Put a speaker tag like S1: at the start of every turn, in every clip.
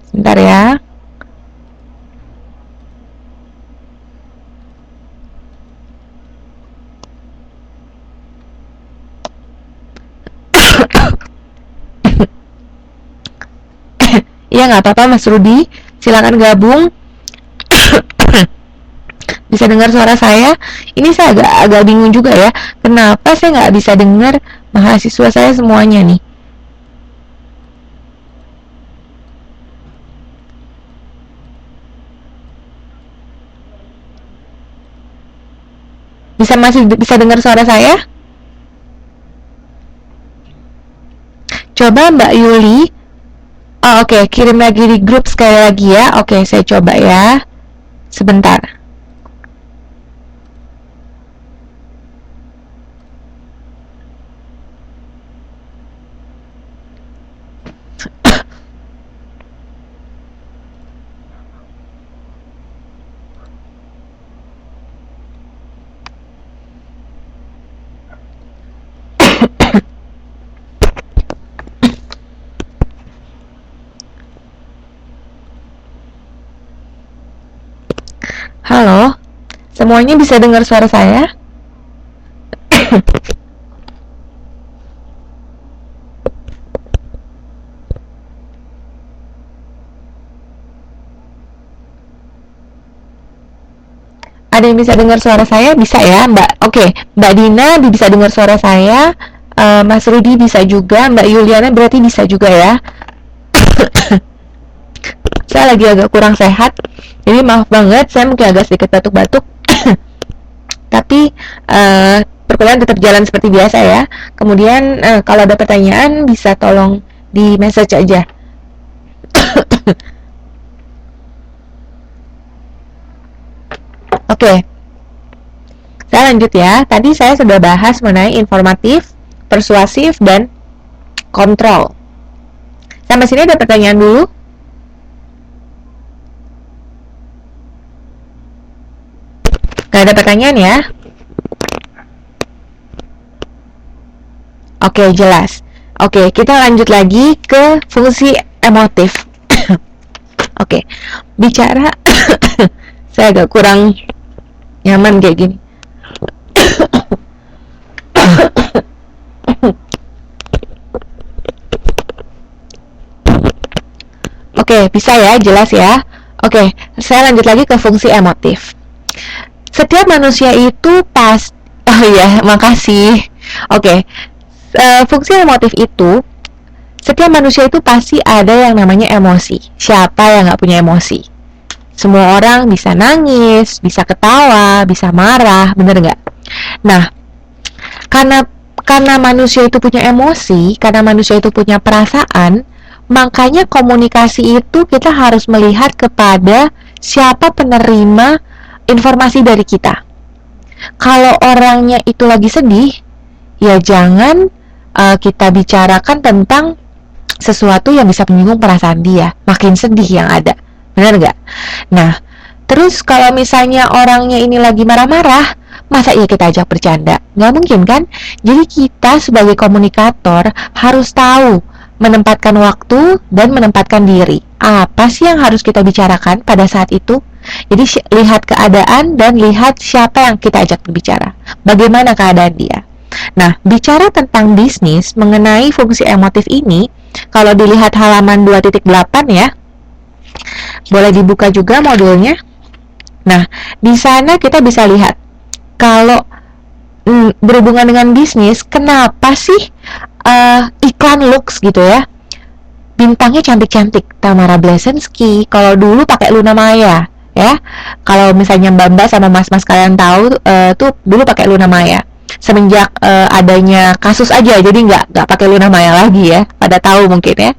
S1: Sebentar ya. Iya, nggak apa-apa Mas Rudi, silakan gabung. Bisa dengar suara saya? Ini saya agak bingung juga ya, kenapa saya nggak bisa dengar mahasiswa saya semuanya nih. Masih bisa dengar suara saya? Coba Mbak Yuli. Oh, oke, kirim lagi di grup sekali lagi ya. Oke, saya coba ya. Sebentar. Halo, semuanya bisa dengar suara saya? Ada yang bisa dengar suara saya? Bisa ya, Mbak? Oke, Mbak Dina bisa dengar suara saya. Mas Rudi bisa juga. Mbak Yuliana berarti bisa juga ya. Saya lagi agak kurang sehat, jadi maaf banget, saya mungkin agak sedikit batuk-batuk. Tapi perkuliahan tetap jalan seperti biasa ya. Kemudian kalau ada pertanyaan bisa tolong di message aja. Oke, saya lanjut ya. Tadi saya sudah bahas mengenai informatif, persuasif, dan kontrol. Sampai sini ada pertanyaan dulu? Gak ada pertanyaan ya? Oke, jelas. Oke, kita lanjut lagi ke fungsi emotif. Oke, bicara saya agak kurang nyaman kayak gini. Oke, bisa ya, jelas ya. Oke, saya lanjut lagi ke fungsi emotif. Setiap manusia itu oh iya, makasih. Oke, fungsi emotif itu, setiap manusia itu pasti ada yang namanya emosi. Siapa yang nggak punya emosi? Semua orang bisa nangis, bisa ketawa, bisa marah, bener nggak? Nah, karena manusia itu punya emosi, karena manusia itu punya perasaan, makanya komunikasi itu kita harus melihat kepada siapa penerima informasi dari kita. Kalau orangnya itu lagi sedih, ya jangan kita bicarakan tentang sesuatu yang bisa menyinggung perasaan dia. Makin sedih yang ada, benar nggak? Nah, terus kalau misalnya orangnya ini lagi marah-marah, masa iya kita ajak bercanda? Nggak mungkin kan? Jadi kita sebagai komunikator harus tahu menempatkan waktu dan menempatkan diri. Apa sih yang harus kita bicarakan pada saat itu? Jadi lihat keadaan dan lihat siapa yang kita ajak berbicara. Bagaimana keadaan dia. Nah, bicara tentang bisnis mengenai fungsi emotif ini, kalau dilihat halaman 2.8 ya, boleh dibuka juga modulnya. Nah, di sana kita bisa lihat kalau berhubungan dengan bisnis, kenapa sih iklan looks gitu ya? Bintangnya cantik-cantik, Tamara Blesensky. Kalau dulu pakai Luna Maya, ya. Kalau misalnya Mbak sama Mas-mas kalian tahu, tuh dulu pakai Luna Maya. Semenjak adanya kasus aja, jadi nggak pakai Luna Maya lagi ya. Pada tahu mungkin ya.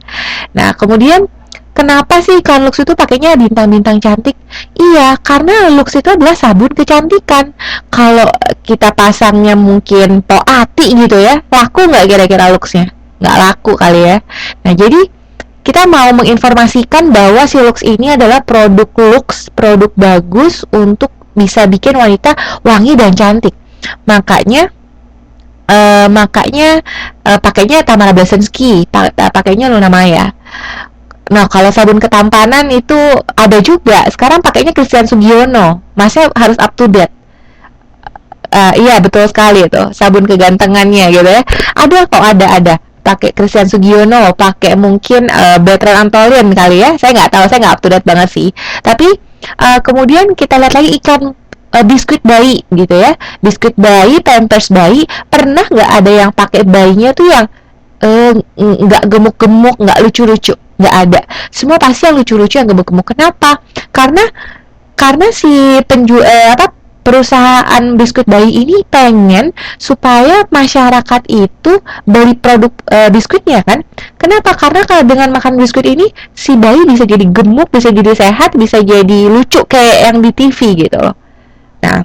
S1: Nah, kemudian kenapa sih iklan Lux itu pakainya bintang-bintang cantik? Iya, karena Lux itu adalah sabun kecantikan. Kalau kita pasangnya mungkin Poati gitu ya, laku nggak kira-kira Luxnya? Nggak laku kali ya. Nah, jadi kita mau menginformasikan bahwa si Lux ini adalah produk Lux, produk bagus untuk bisa bikin wanita wangi dan cantik. Makanya pakainya Tamara Blesensky, pakainya Luna Maya. Nah, kalau sabun ketampanan itu ada juga. Sekarang pakainya Christian Sugiono. Masnya harus up to date. Iya betul sekali itu sabun kegantengannya gitu ya. Ada kok, ada pakai Christian Sugiono, pakai mungkin Bertrand Antolin kali ya. Saya nggak tahu, saya nggak up to date banget sih. Tapi kemudian kita lihat lagi iklan biskuit bayi gitu ya. Biskuit bayi, Pampers bayi. Pernah nggak ada yang pakai bayinya tuh yang nggak gemuk-gemuk, nggak lucu-lucu? Nggak ada. Semua pasti yang lucu-lucu, yang gemuk-gemuk. Kenapa? Karena si perusahaan biskuit bayi ini pengen supaya masyarakat itu beli produk biskuitnya kan. Kenapa? Karena kalau dengan makan biskuit ini si bayi bisa jadi gemuk, bisa jadi sehat, bisa jadi lucu kayak yang di TV gitu loh. Nah,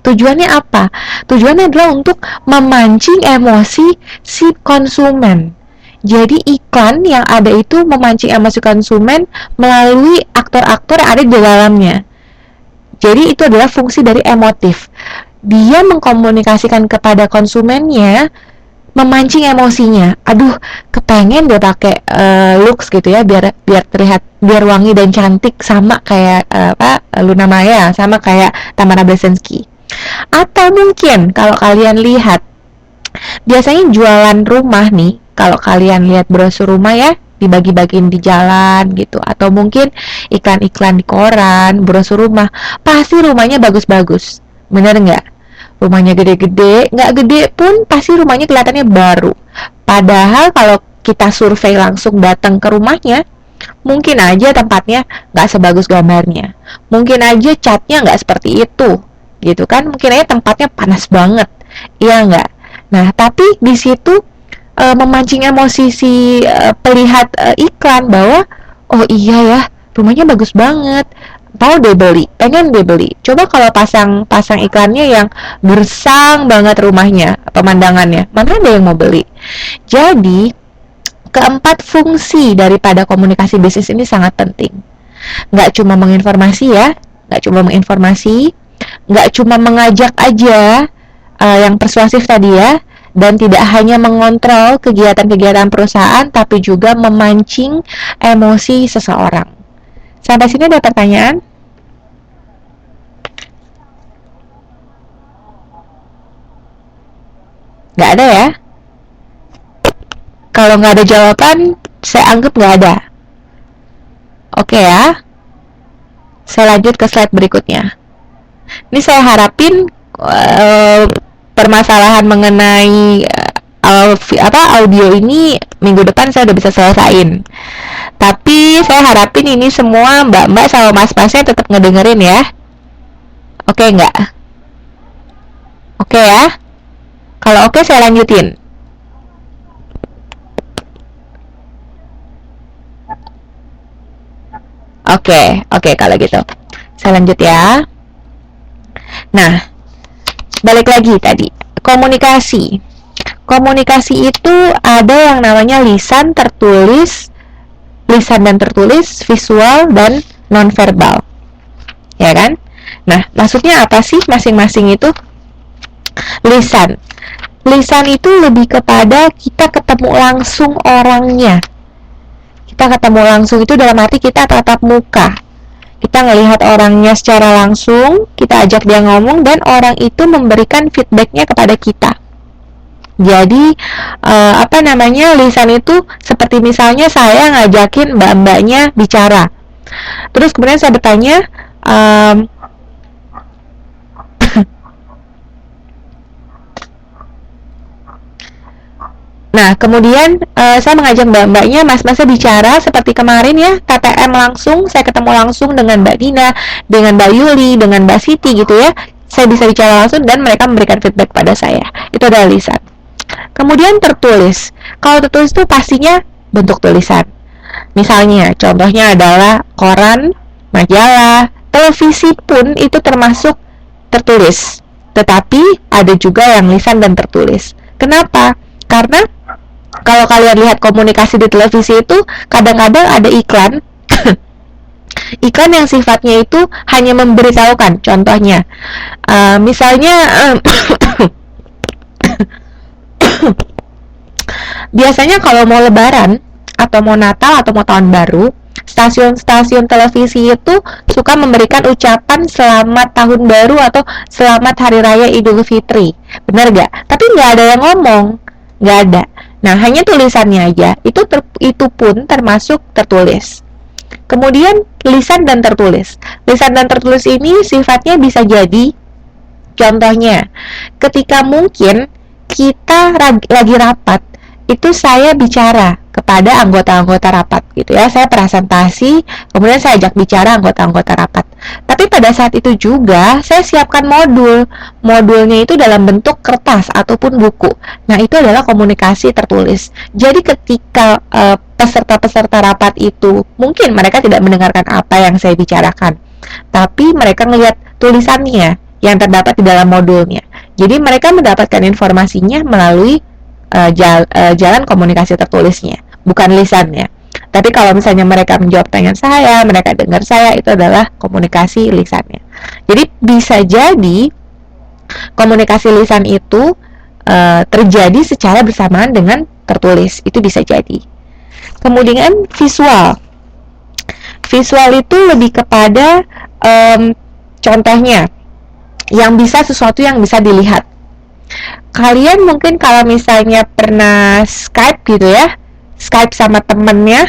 S1: tujuannya apa? Tujuannya adalah untuk memancing emosi si konsumen. Jadi iklan yang ada itu memancing emosi konsumen melalui aktor-aktor yang ada di dalamnya. Jadi itu adalah fungsi dari emotif. Dia mengkomunikasikan kepada konsumennya, memancing emosinya. Aduh, kepengen dia pakai looks gitu ya, biar terlihat, biar wangi dan cantik sama kayak Luna Maya, sama kayak Tamara Blesensky. Atau mungkin kalau kalian lihat, biasanya jualan rumah nih, kalau kalian lihat brosur rumah ya, dibagi-bagiin di jalan gitu, atau mungkin iklan-iklan di koran, brosur rumah, pasti rumahnya bagus-bagus, bener nggak? Rumahnya gede-gede, nggak gede pun pasti rumahnya kelihatannya baru. Padahal kalau kita survei langsung datang ke rumahnya, mungkin aja tempatnya nggak sebagus gambarnya, mungkin aja catnya nggak seperti itu, gitu kan? Mungkin aja tempatnya panas banget, iya nggak? Nah, tapi di situ memancing emosi si pelihat iklan bahwa oh iya ya, rumahnya bagus banget, tahu deh beli, pengen deh beli. Coba kalau pasang iklannya yang gersang banget rumahnya, pemandangannya, mana ada yang mau beli? Jadi keempat fungsi daripada komunikasi bisnis ini sangat penting. Nggak cuma menginformasi ya, nggak cuma menginformasi, nggak cuma mengajak aja yang persuasif tadi ya, dan tidak hanya mengontrol kegiatan-kegiatan perusahaan, tapi juga memancing emosi seseorang. Sampai sini ada pertanyaan? Nggak ada ya? Kalau nggak ada jawaban, saya anggap nggak ada. Oke ya? Saya lanjut ke slide berikutnya. Ini saya harapin permasalahan mengenai audio ini minggu depan saya udah bisa selesaiin. Tapi saya harapin ini semua mbak-mbak sama mas-masnya tetap ngedengerin ya. Oke nggak? Oke ya? Kalau oke saya lanjutin. Oke kalau gitu. Saya lanjut ya. Nah, balik lagi tadi, komunikasi. Komunikasi itu ada yang namanya lisan, tertulis, lisan dan tertulis, visual dan nonverbal. Ya kan? Nah, maksudnya apa sih masing-masing itu? Lisan. Lisan itu lebih kepada kita ketemu langsung orangnya. Kita ketemu langsung itu dalam arti kita tatap muka. Kita ngelihat orangnya secara langsung, kita ajak dia ngomong, dan orang itu memberikan feedbacknya kepada kita. Jadi lisan itu seperti misalnya saya ngajakin mbak-mbaknya bicara, terus kemudian saya bertanya, nah kemudian saya mengajak mbak-mbaknya, mas-masnya bicara seperti kemarin ya, TTM langsung, saya ketemu langsung dengan Mbak Dina, dengan Mbak Yuli, dengan Mbak Siti gitu ya. Saya bisa bicara langsung dan mereka memberikan feedback pada saya. Itu adalah lisan. Kemudian tertulis. Kalau tertulis itu pastinya bentuk tulisan. Misalnya, contohnya adalah koran, majalah, televisi pun itu termasuk tertulis. Tetapi ada juga yang lisan dan tertulis. Kenapa? Karena kalau kalian lihat komunikasi di televisi itu kadang-kadang ada iklan iklan yang sifatnya itu hanya memberitahukan. Contohnya misalnya biasanya kalau mau lebaran atau mau Natal atau mau tahun baru, stasiun-stasiun televisi itu suka memberikan ucapan selamat tahun baru atau selamat hari raya Idul Fitri. Benar gak? Tapi nggak ada yang ngomong, nggak ada. Nah, hanya tulisannya aja. Itu pun termasuk tertulis. Kemudian lisan dan tertulis. Lisan dan tertulis ini sifatnya bisa jadi, contohnya, ketika mungkin kita lagi rapat, itu saya bicara kepada anggota-anggota rapat gitu ya. Saya presentasi, kemudian saya ajak bicara anggota-anggota rapat. Tapi pada saat itu juga saya siapkan modul. Modulnya itu dalam bentuk kertas ataupun buku. Nah, itu adalah komunikasi tertulis. Jadi ketika peserta-peserta rapat itu mungkin mereka tidak mendengarkan apa yang saya bicarakan, tapi mereka melihat tulisannya yang terdapat di dalam modulnya. Jadi mereka mendapatkan informasinya melalui jalan komunikasi tertulisnya, bukan lisannya. Tapi kalau misalnya mereka menjawab pertanyaan saya, mereka dengar saya, itu adalah komunikasi lisannya. Jadi bisa jadi komunikasi lisan itu terjadi secara bersamaan dengan tertulis, itu bisa jadi. Kemudian visual. Visual itu lebih kepada contohnya yang bisa sesuatu yang bisa dilihat. Kalian mungkin kalau misalnya pernah Skype gitu ya, Skype sama temennya,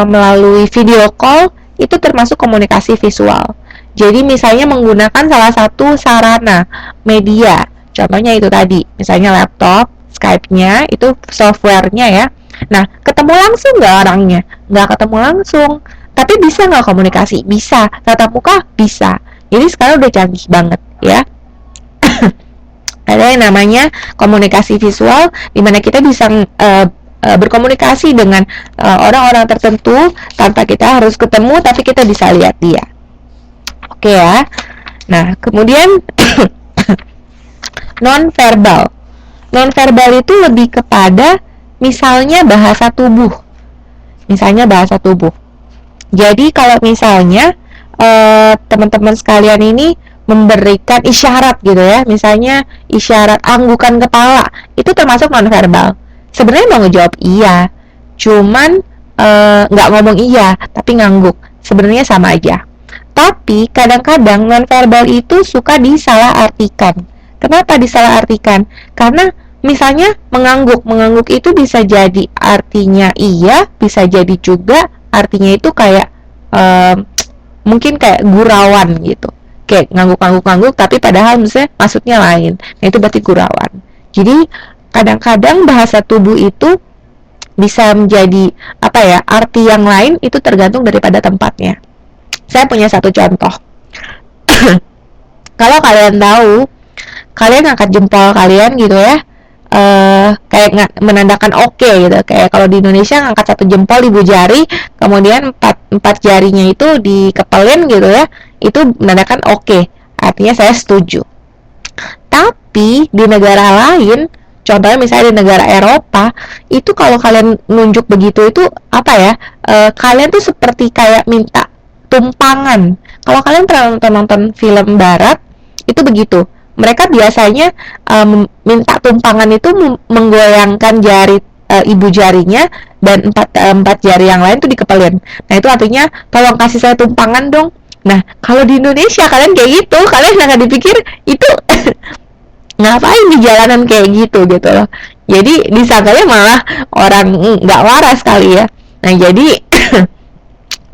S1: melalui video call, itu termasuk komunikasi visual. Jadi misalnya menggunakan salah satu sarana media, contohnya itu tadi, misalnya laptop, Skype-nya, itu software-nya ya. Nah, ketemu langsung nggak orangnya? Nggak ketemu langsung, tapi bisa nggak komunikasi? Bisa. Tatap muka? Bisa. Jadi sekarang udah canggih banget ya. Ada yang namanya komunikasi visual, di mana kita bisa berkomunikasi dengan orang-orang tertentu tanpa kita harus ketemu, tapi kita bisa lihat dia. Oke ya. Nah, kemudian non-verbal. Non-verbal itu lebih kepada misalnya bahasa tubuh. Misalnya bahasa tubuh. Jadi kalau misalnya teman-teman sekalian ini memberikan isyarat gitu ya, misalnya isyarat anggukan kepala, itu termasuk nonverbal. Sebenarnya mau ngejawab iya, cuman nggak ngomong iya, tapi ngangguk. Sebenarnya sama aja. Tapi kadang-kadang nonverbal itu suka disalahartikan. Kenapa disalahartikan? Karena misalnya mengangguk itu bisa jadi artinya iya, bisa jadi juga artinya itu kayak mungkin kayak gurauan gitu, kayak ngangguk tapi padahal misalnya maksudnya lain. Nah, itu berarti gurauan. Jadi kadang-kadang bahasa tubuh itu bisa menjadi arti yang lain, itu tergantung daripada tempatnya. Saya punya satu contoh. Kalau kalian tahu, kalian angkat jempol kalian gitu ya, kayak menandakan oke gitu. Kayak kalau di Indonesia ngangkat satu jempol ibu jari, kemudian empat jarinya itu dikepelin gitu ya, itu menandakan oke, artinya saya setuju. Tapi di negara lain, contohnya misalnya di negara Eropa, itu kalau kalian nunjuk begitu itu kalian tuh seperti kayak minta tumpangan. Kalau kalian pernah nonton film barat, itu begitu. Mereka biasanya minta tumpangan itu menggoyangkan jari ibu jarinya, dan empat jari yang lain tuh dikepelin. Nah, itu artinya tolong kasih saya tumpangan dong. Nah, kalau di Indonesia kalian kayak gitu, kalian nggak dipikir itu ngapain di jalanan kayak gitu loh. Jadi disangkanya malah orang nggak waras kali ya. Nah, jadi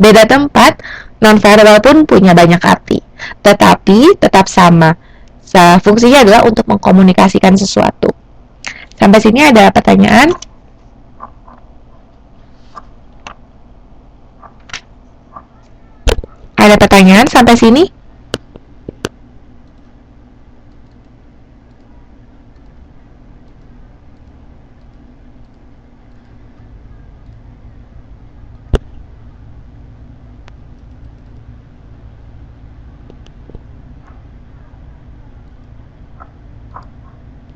S1: beda tempat, nonverbal pun punya banyak arti, tetapi tetap sama. Fungsinya adalah untuk mengkomunikasikan sesuatu. Sampai sini ada pertanyaan? Ada pertanyaan sampai sini?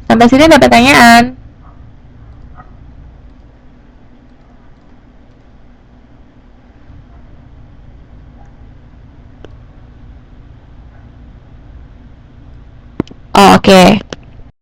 S1: Sampai sini ada pertanyaan? Oh, oke.